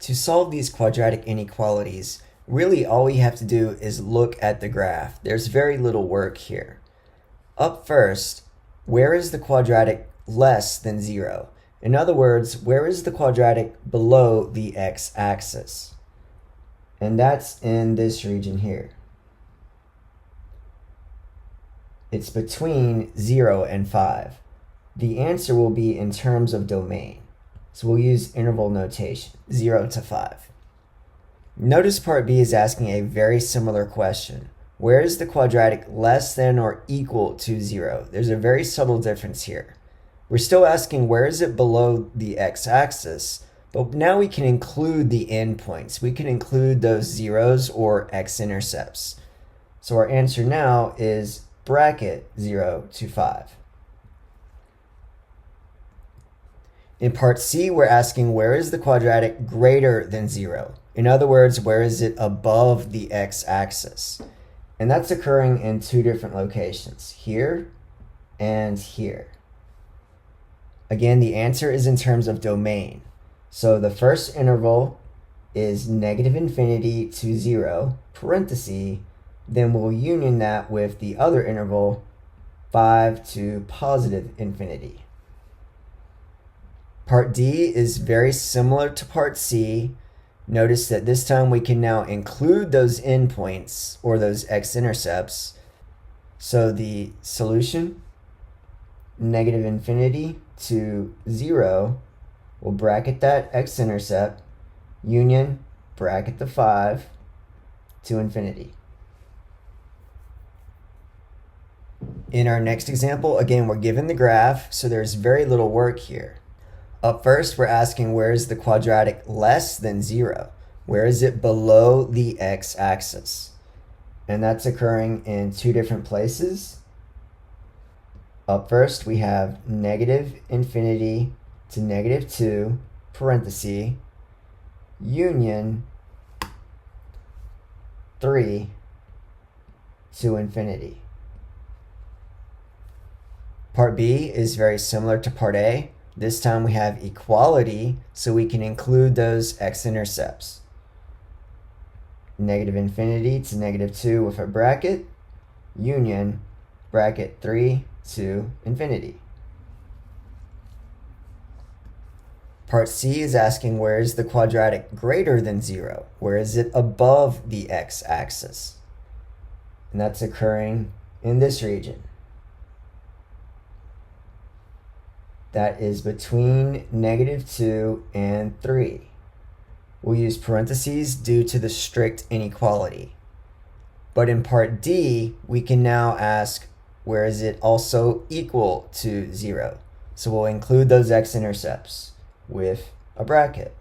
To solve these quadratic inequalities, really all we have to do is look at the graph. There's very little work here. Up first, where is the quadratic less than 0? In other words, where is the quadratic below the x-axis? And that's in this region here. It's between 0 and 5. The answer will be in terms of domain. So we'll use interval notation, 0 to 5. Notice part B is asking a very similar question. Where is the quadratic less than or equal to 0? There's a very subtle difference here. We're still asking where is it below the x-axis, but now we can include the endpoints. We can include those zeros or x-intercepts. So our answer now is bracket 0 to 5. In part C, we're asking where is the quadratic greater than 0? In other words, where is it above the x-axis? And that's occurring in two different locations, here and here. Again, the answer is in terms of domain. So the first interval is -infinity to 0, parenthesis, then we'll union that with the other interval, 5 to positive infinity. Part D is very similar to part C. Notice that this time we can now include those endpoints or those x-intercepts. So the solution, -infinity to 0, we'll bracket that x-intercept, union, bracket the 5 to infinity. In our next example, again, we're given the graph, so there's very little work here. Up first, we're asking where is the quadratic less than 0? Where is it below the x-axis? And that's occurring in two different places. Up first, we have -infinity to -2, parenthesis, union 3 to infinity. Part B is very similar to part A. This time we have equality, so we can include those x-intercepts. -infinity to -2 with a bracket, union, bracket 3 to infinity. Part C is asking where is the quadratic greater than 0? Where is it above the x-axis? And that's occurring in this region. That is between -2 and 3. We'll use parentheses due to the strict inequality. But in part D, we can now ask where is it also equal to 0? So we'll include those x-intercepts with a bracket.